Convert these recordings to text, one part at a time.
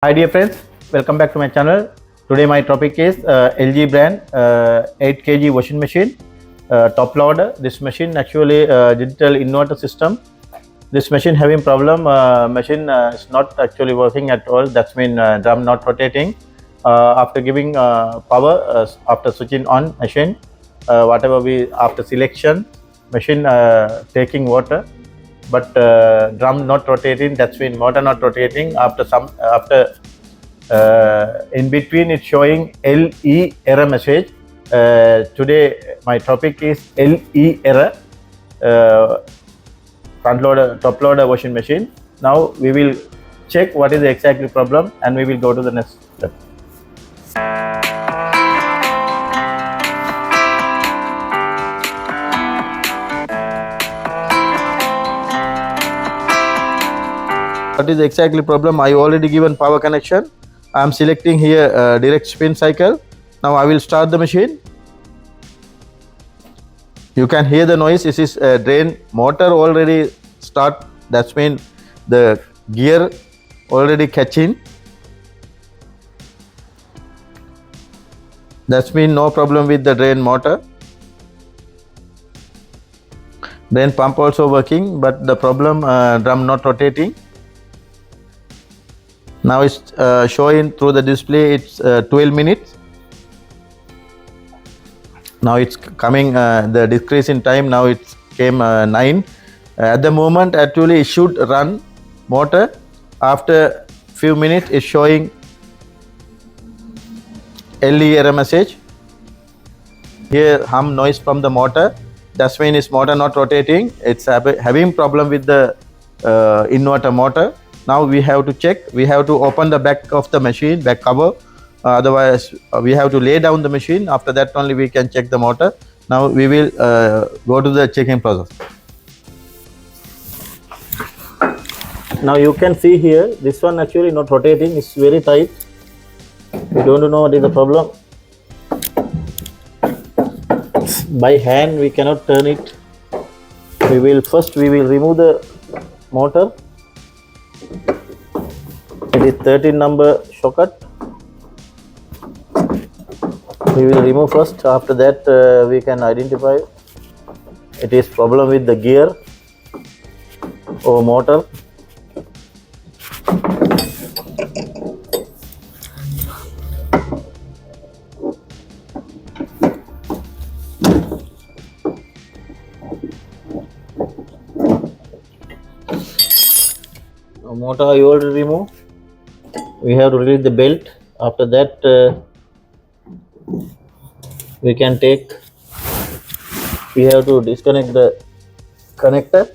Hi dear friends, welcome back to my channel. Today my topic is LG brand 8 kg washing machine, top loader. This machine actually digital inverter system. This machine having problem, machine is not actually working at all. That's mean drum not rotating. After giving power, after switching on machine, whatever we after selection, machine taking water, but drum not rotating. That's mean motor not rotating. After in between it's showing LE error message. Today my topic is LE error, front loader, top loader washing machine. Now we will check what is the exactly problem and we will go to the next step. What is the exactly problem? I already given power connection. I am selecting here direct spin cycle. Now I will start the machine. You can hear the noise. This is drain motor already start. That's mean the gear already catching. That's mean no problem with the drain motor. Drain pump also working, but the problem drum not rotating. Now it's showing through the display. It's 12 minutes. Now it's coming the decrease in time. Now it came 9. At the moment actually it should run motor. After few minutes it's showing LE error message. Here hum noise from the motor. That's mean it's motor not rotating. It's having problem with the inverter motor. Now we have to check. We have to open the back of the machine, back cover. Otherwise we have to lay down the machine. After that only we can check the motor. Now we will go to the checking process. Now you can see here, this one actually not rotating. It's very tight. We don't know what is the problem. By hand we cannot turn it. We will remove the motor. It is 13 number socket. We will remove first. After that we can identify it is problem with the gear or motor. Motor I already remove. We have to release the belt. After that we can take. We have to disconnect the connector.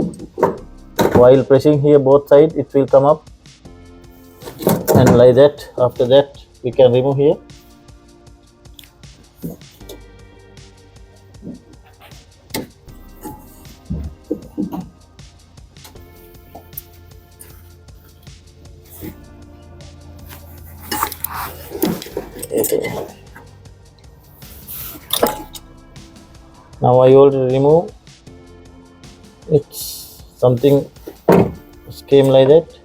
While pressing here both sides, it will come up and like that. After that we can remove here. Now I already remove. It's something came like that.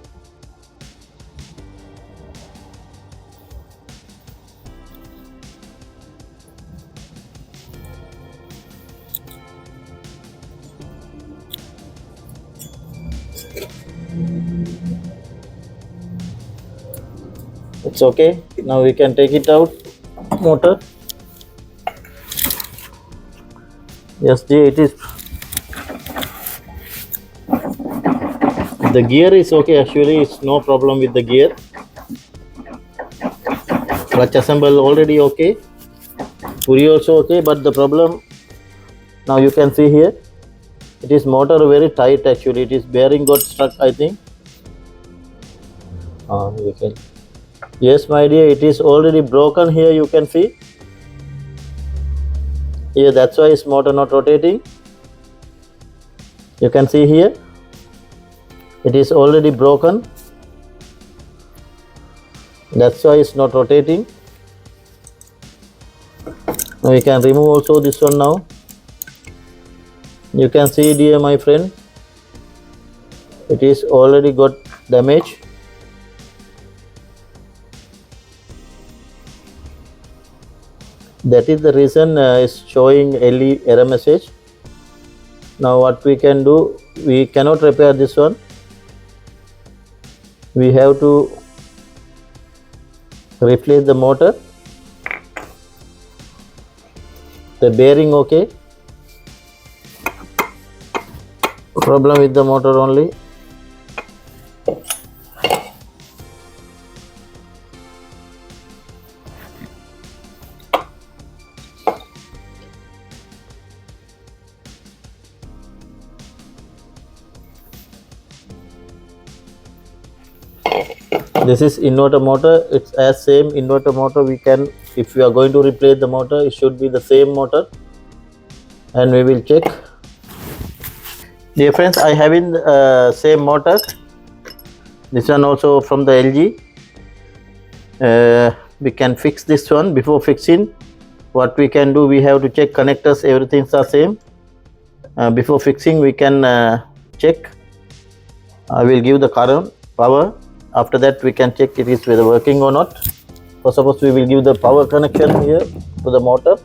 It's okay. Now we can take it out. Motor. Yes, it is. The gear is okay. Actually, it's no problem with the gear. Clutch assemble already okay. Puri also okay. But the problem now you can see here. It is motor very tight. Actually, it is bearing got stuck. I think. We can. Yes, my dear. It is already broken here. You can see. Here, that's why it's motor not rotating. You can see here. It is already broken. That's why it's not rotating. Now we can remove also this one now. You can see, dear my friend, it is already got damage. That is the reason it's showing LED error message. Now what we can do, we cannot repair this one. We have to replace the motor. The bearing okay. Problem with the motor only. This is inverter motor. It's as same inverter motor. We can, if we are going to replace the motor, it should be the same motor, and we will check. Dear friends, I have in same motor. This one also from the LG. We can fix this one. Before fixing, what we can do, we have to check connectors, everything's are same. Before fixing, we can check. I will give the current power. After that, we can check it is whether working or not. So suppose we will give the power connection here to the motor,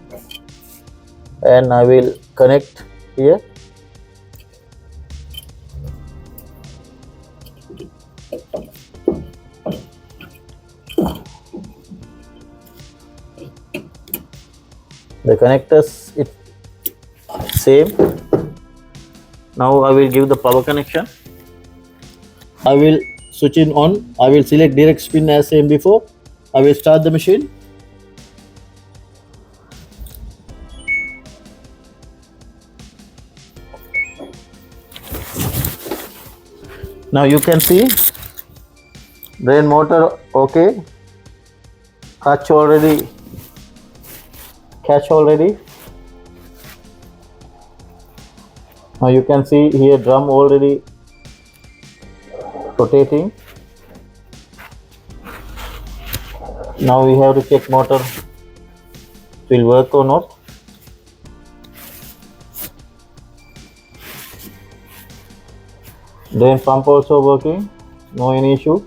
and I will connect here. The connectors it same. Now I will give the power connection. I will switch it on. I will select direct spin as same before. I will start the machine. Now you can see drain motor okay. Catch already. Now you can see here drum already rotating. Now we have to check motor will work or not. Drain pump also working, no any issue.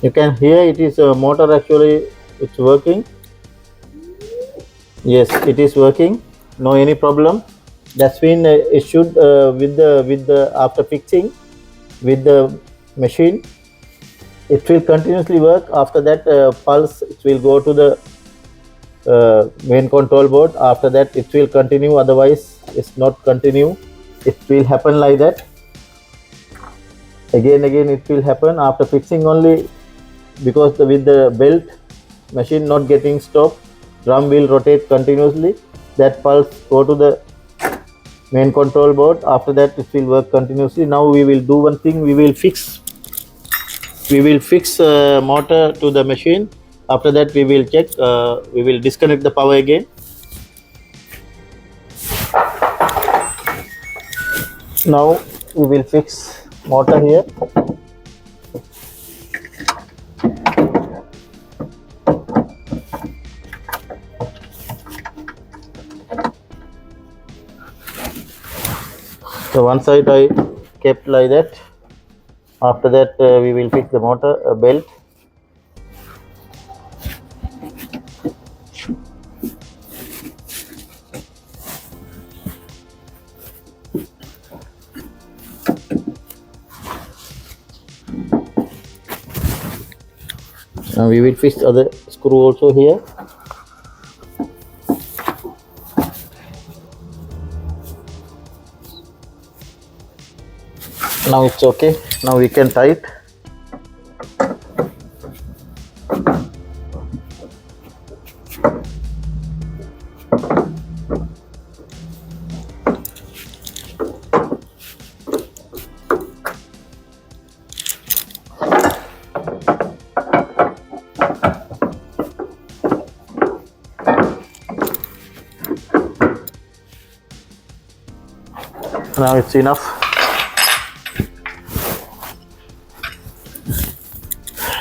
You can hear it is a motor actually it's working. Yes, it is working, no any problem. That's mean it should with the after fixing with the machine it will continuously work. After that pulse it will go to the main control board. After that it will continue, otherwise it's not continue. It will happen like that. Again it will happen after fixing only, because with the belt machine not getting stopped, drum will rotate continuously. That pulse go to the main control board. After that it will work continuously. Now we will do one thing, we will fix motor to the machine. After that we will check, we will disconnect the power again. Now we will fix motor here. So one side I kept like that. After that we will fix the motor belt. Now we will fix other screw also here. Now it's okay. Now we can tie it. Now it's enough.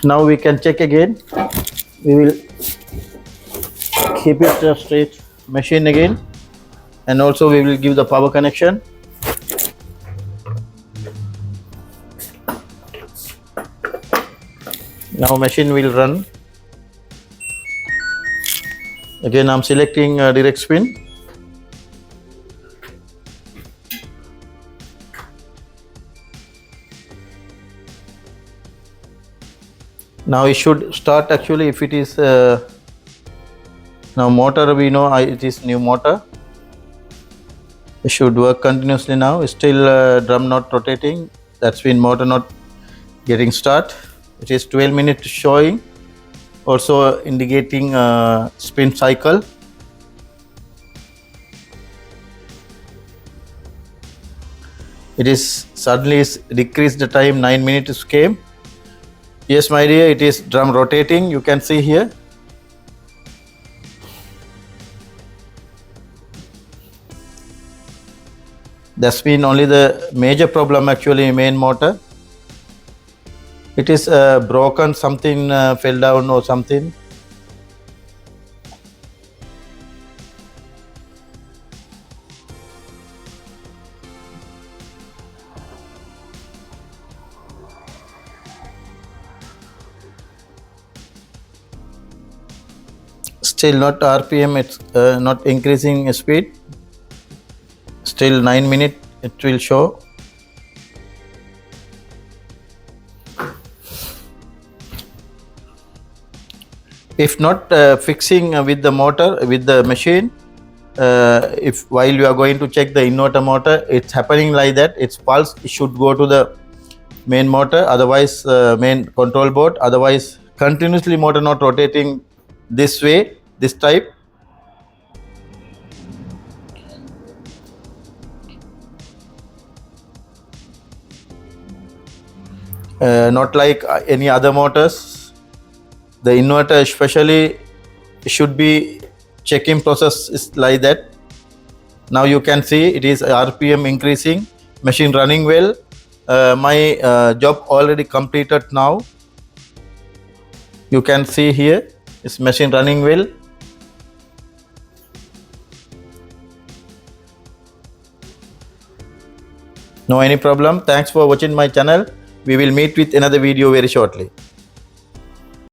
Now we can check again. We will keep it straight machine again, and also we will give the power connection. Now machine will run. Again I'm selecting direct spin. Now it should start actually if it is now motor, we know it is new motor. It should work continuously now. Still drum not rotating. That's been motor not getting start. It is 12 minutes showing. Also indicating spin cycle. It is suddenly decreased the time, 9 minutes came. Yes, my dear, it is drum rotating. You can see here. That's been only the major problem actually, main motor. It is broken, something fell down or something. Still not RPM, it's not increasing speed. Still 9 minutes it will show. If not fixing with the motor, with the machine, if while you are going to check the inverter motor, it's happening like that, its pulse should go to the main motor, otherwise main control board, otherwise continuously motor not rotating this way, this type. Not like any other motors. The inverter especially should be checking process is like that. Now you can see it is RPM increasing, machine running well. My job already completed now. You can see here is machine running well. No any problem. Thanks for watching my channel. We will meet with another video very shortly.